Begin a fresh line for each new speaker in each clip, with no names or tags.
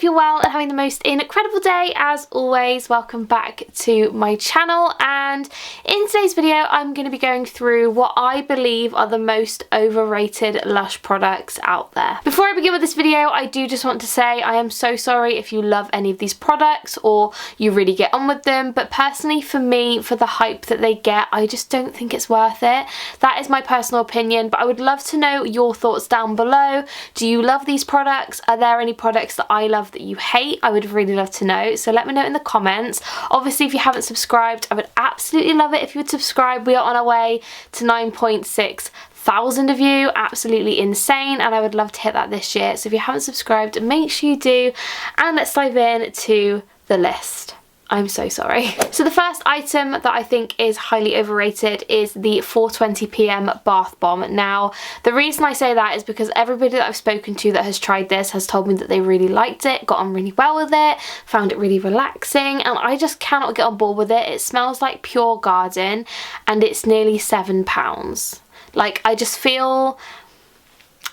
you're well and having the most incredible day. As always, welcome back to my channel, and in today's video I'm going to be going through what I believe are the most overrated Lush products out there. Before I begin with this video, I do just want to say I am so sorry if you love any of these products or you really get on with them, but personally for me, for the hype that they get, I just don't think it's worth it. That is my personal opinion, but I would love to know your thoughts down below. Do you love these products? Are there any products that I love that you hate? I would really love to know, so let me know in the comments. Obviously, if you haven't subscribed, I would absolutely love it if you would subscribe. We are on our way to 9.6 thousand of you, absolutely insane, and I would love to hit that this year. So if you haven't subscribed, make sure you do, and let's dive in to the list. I'm so sorry. So the first item that I think is highly overrated is the 4:20 PM bath bomb. Now, the reason I say that is because everybody that I've spoken to that has tried this has told me that they really liked it, got on really well with it, found it really relaxing, and I just cannot get on board with it. It smells like pure garden and it's nearly £7. Like, I just feel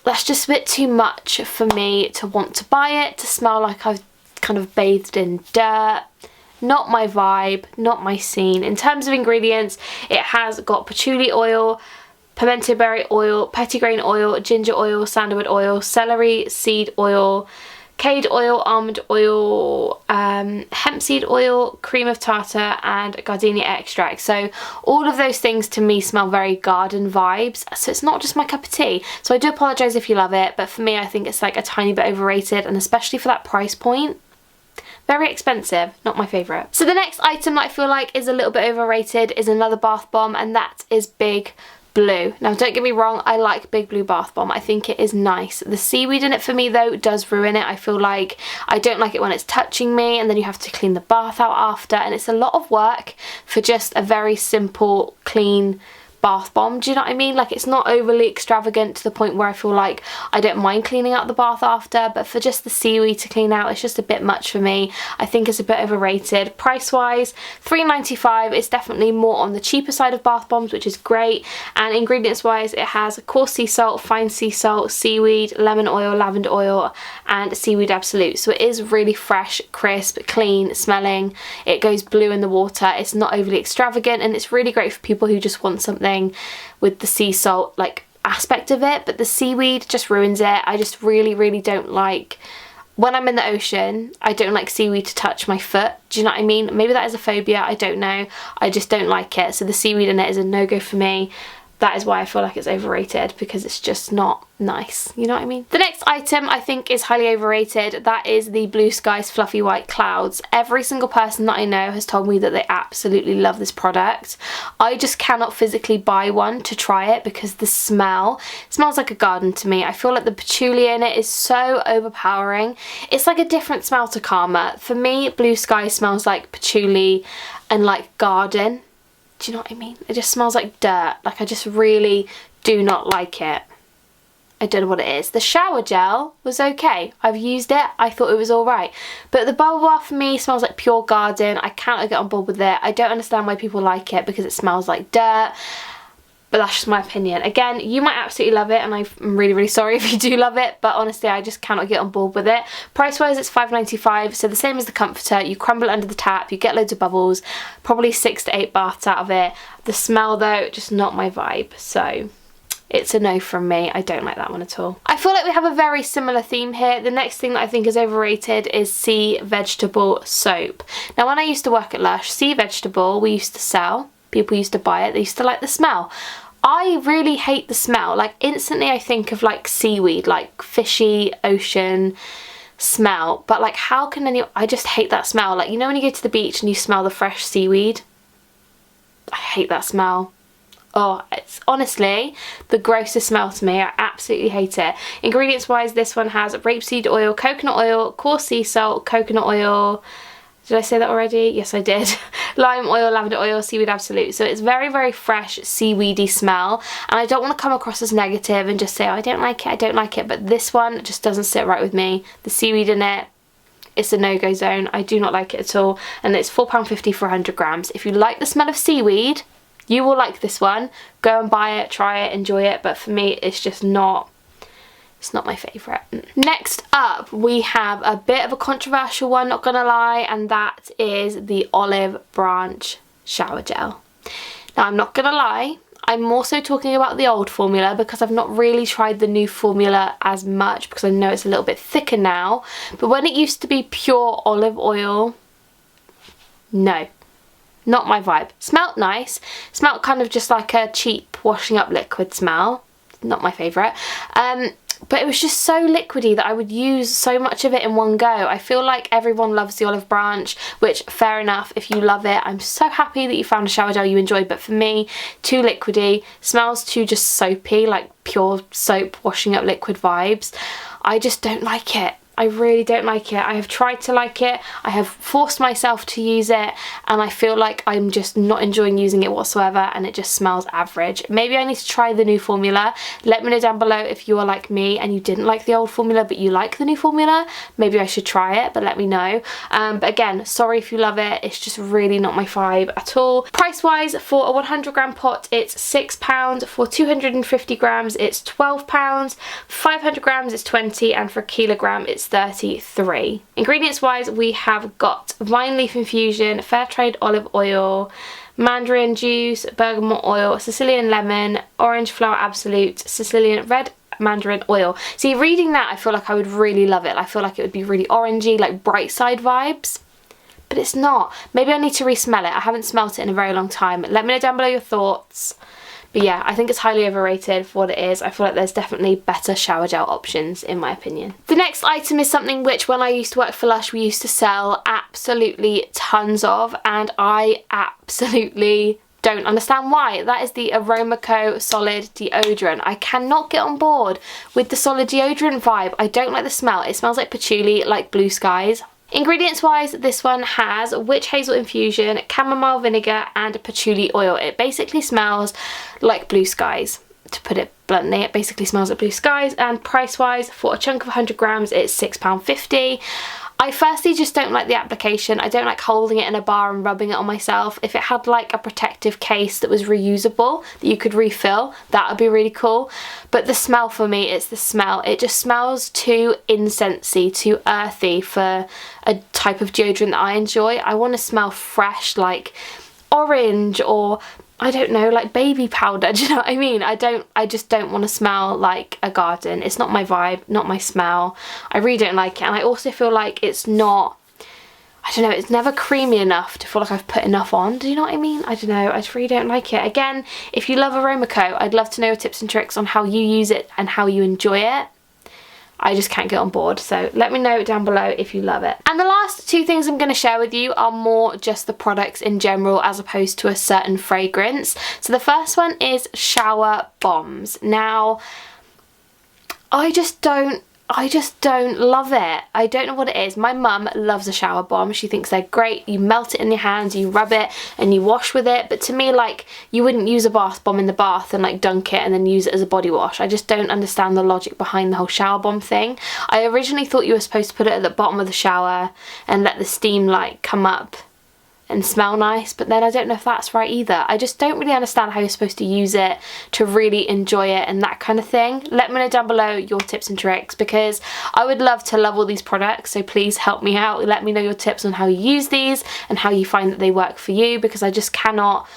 that's just a bit too much for me to want to buy it, to smell like I've kind of bathed in dirt. Not my vibe, not my scene. In terms of ingredients, it has got patchouli oil, pimento berry oil, petitgrain oil, ginger oil, sandalwood oil, celery seed oil, cade oil, almond oil, hemp seed oil, cream of tartar, and gardenia extract. So all of those things to me smell very garden vibes, so it's not just my cup of tea. So I do apologise if you love it, but for me I think it's like a tiny bit overrated, and especially for that price point. Very expensive, not my favourite. So the next item that I feel like is a little bit overrated is another bath bomb, and that is Big Blue. Now don't get me wrong, I like Big Blue bath bomb. I think it is nice. The seaweed in it for me though does ruin it. I feel like I don't like it when it's touching me and then you have to clean the bath out after, and it's a lot of work for just a very simple, clean bath bomb. Do you know what I mean? Like, it's not overly extravagant to the point where I feel like I don't mind cleaning out the bath after, but for just the seaweed to clean out, it's just a bit much for me. I think it's a bit overrated. Price wise, £3.95. It's definitely more on the cheaper side of bath bombs, which is great. And ingredients wise, it has coarse sea salt, fine sea salt, seaweed, lemon oil, lavender oil, and seaweed absolute. So it is really fresh, crisp, clean smelling. It goes blue in the water. It's not overly extravagant, and it's really great for people who just want something with the sea salt like aspect of it, but the seaweed just ruins it. I just really don't like, when I'm in the ocean, I don't like seaweed to touch my foot. Do you know what I mean? Maybe that is a phobia, I don't know. I just don't like it. So the seaweed in it is a no-go for me. That is why I feel like it's overrated, because it's just not nice, you know what I mean? The next item I think is highly overrated. That is the Blue Skies Fluffy White Clouds. Every single person that I know has told me that they absolutely love this product. I just cannot physically buy one to try it because the smell, it smells like a garden to me. I feel like the patchouli in it is so overpowering. It's like a different smell to Karma. For me, Blue Sky smells like patchouli and like garden. Do you know what I mean? It just smells like dirt. Like, I just really do not like it. I don't know what it is. The shower gel was okay. I've used it. I thought it was alright. But the bubble bath for me smells like pure garden. I cannot get on board with it. I don't understand why people like it because it smells like dirt. But that's just my opinion. Again, you might absolutely love it, and I'm really sorry if you do love it, but honestly I just cannot get on board with it. Price wise, it's £5.95, so the same as the comforter. You crumble it under the tap, you get loads of bubbles, probably 6 to 8 baths out of it. The smell though, just not my vibe, so it's a no from me. I don't like that one at all. I feel like we have a very similar theme here. The next thing that I think is overrated is sea vegetable soap. Now, when I used to work at Lush, sea vegetable we used to sell. People used to buy it, they used to like the smell. I really hate the smell. Like, instantly I think of like seaweed, like fishy ocean smell. But like, how can anyone, I just hate that smell. Like, you know when you go to the beach and you smell the fresh seaweed? I hate that smell. Oh, it's honestly the grossest smell to me. I absolutely hate it. Ingredients wise, this one has rapeseed oil, coconut oil, coarse sea salt, coconut oil. Did I say that already? Yes, I did. Lime oil, lavender oil, seaweed absolute. So it's very fresh, seaweedy smell. And I don't want to come across as negative and just say, oh, I don't like it. But this one just doesn't sit right with me. The seaweed in it, it's a no-go zone. I do not like it at all. And it's £4.50 for 100 grams. If you like the smell of seaweed, you will like this one. Go and buy it, try it, enjoy it. But for me, it's just not It's not my favourite. Next up, we have a bit of a controversial one, not gonna lie, and that is the olive branch shower gel. Now, I'm not gonna lie, I'm also talking about the old formula because I've not really tried the new formula as much because I know it's a little bit thicker now. But when it used to be pure olive oil, no, not my vibe. Smelt nice, smelt kind of just like a cheap washing up liquid smell. Not my favourite. But it was just so liquidy that I would use so much of it in one go. I feel like everyone loves the olive branch, which fair enough, if you love it. I'm so happy that you found a shower gel you enjoyed, but for me, too liquidy, smells too just soapy, like pure soap washing up liquid vibes. I just don't like it. I really don't like it. I have tried to like it, I have forced myself to use it, and I feel like I'm just not enjoying using it whatsoever, and it just smells average. Maybe I need to try the new formula. Let me know down below if you are like me and you didn't like the old formula but you like the new formula. Maybe I should try it, but let me know. But again, sorry if you love it, it's just really not my vibe at all. Price wise, for a 100g pot it's £6, for 250g it's £12, 500g it's 20, and for a kilogram it's 33. Ingredients wise, we have got vine leaf infusion, fair trade olive oil, mandarin juice, bergamot oil, Sicilian lemon, orange flower absolute, Sicilian red mandarin oil. See, reading that I feel like I would really love it. I feel like it would be really orangey, like bright side vibes, but it's not. Maybe I need to re-smell it. I haven't smelt it in a very long time. Let me know down below your thoughts. But yeah, I think it's highly overrated for what it is. I feel like there's definitely better shower gel options in my opinion. The next item is something which when I used to work for Lush we used to sell absolutely tons of, and I absolutely don't understand why. That is the Aromaco solid deodorant. I cannot get on board with the solid deodorant vibe. I don't like the smell. It smells like patchouli, like blue skies. Ingredients wise, this one has witch hazel infusion, chamomile vinegar and patchouli oil. It basically smells like blue skies, to put it bluntly. It basically smells like blue skies. And price wise, for a chunk of 100g it's £6.50. I firstly just don't like the application. I don't like holding it in a bar and rubbing it on myself. If it had like a protective case that was reusable that you could refill, that would be really cool. But the smell for me, it's the smell. It just smells too incensey, too earthy for a type of deodorant that I enjoy. I want to smell fresh, like orange, or I don't know, like baby powder, do you know what I mean? I just don't want to smell like a garden. It's not my vibe, not my smell. I really don't like it, and I also feel like it's not, I don't know, it's never creamy enough to feel like I've put enough on, do you know what I mean? I don't know, I just really don't like it. Again, if you love Aromaco, I'd love to know your tips and tricks on how you use it and how you enjoy it. I just can't get on board, so let me know down below if you love it. And the last two things I'm going to share with you are more just the products in general as opposed to a certain fragrance. So the first one is shower bombs. Now, I just don't love it. I don't know what it is. My mum loves a shower bomb. She thinks they're great. You melt it in your hands, you rub it and you wash with it. But to me, like, you wouldn't use a bath bomb in the bath and like dunk it and then use it as a body wash. I just don't understand the logic behind the whole shower bomb thing. I originally thought you were supposed to put it at the bottom of the shower and let the steam like come up and smell nice, but then I don't know if that's right either. I just don't really understand how you're supposed to use it to really enjoy it and that kind of thing. Let me know down below your tips and tricks, because I would love to love all these products, so please help me out. Let me know your tips on how you use these and how you find that they work for you, because I just cannot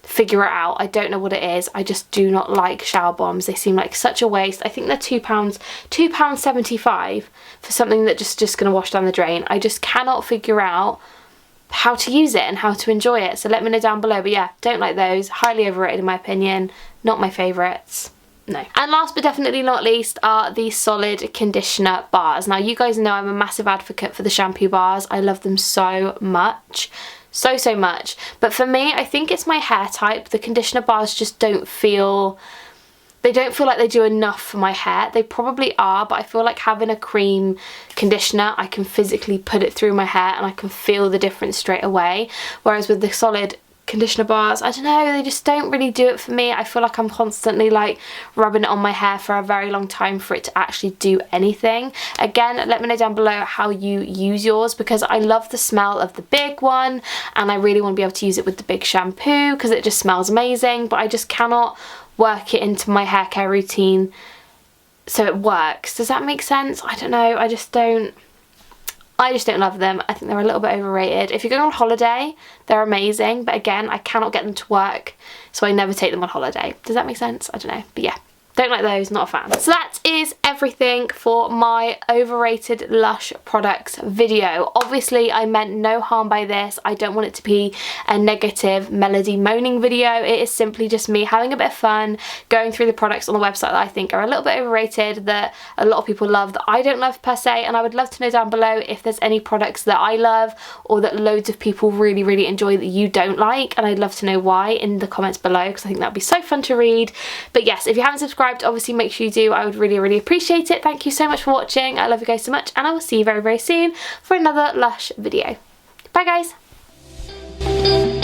figure it out. I don't know what it is. I just do not like shower bombs. They seem like such a waste. I think they're £2.75 for something that's just going to wash down the drain. I just cannot figure out how to use it and how to enjoy it, so let me know down below. But yeah, don't like those. Highly overrated in my opinion. Not my favourites. No. And last but definitely not least are the solid conditioner bars. Now, you guys know I'm a massive advocate for the shampoo bars. I love them so much. So much. But for me, I think it's my hair type. The conditioner bars just don't feel... They don't feel like they do enough for my hair. They probably are, but I feel like having a cream conditioner, I can physically put it through my hair and I can feel the difference straight away. Whereas with the solid conditioner bars, I don't know, they just don't really do it for me. I feel like I'm constantly like rubbing it on my hair for a very long time for it to actually do anything. Again, let me know down below how you use yours, because I love the smell of the big one and I really want to be able to use it with the big shampoo because it just smells amazing, but I just cannot work it into my hair care routine so it works. Does that make sense? I don't know. I just don't love them. I think they're a little bit overrated. If you're going on holiday, they're amazing, but again, I cannot get them to work, so I never take them on holiday. Does that make sense? I don't know, but yeah. Don't like those, not a fan. So that is everything for my overrated Lush products video. Obviously, I meant no harm by this. I don't want it to be a negative melody moaning video. It is simply just me having a bit of fun, going through the products on the website that I think are a little bit overrated, that a lot of people love, that I don't love per se, and I would love to know down below if there's any products that I love or that loads of people really, really enjoy that you don't like, and I'd love to know why in the comments below, because I think that'd be so fun to read. But yes, if you haven't subscribed, obviously make sure you do. I would really, really appreciate it. Thank you so much for watching. I love you guys so much, and I will see you very, very soon for another Lush video. Bye guys.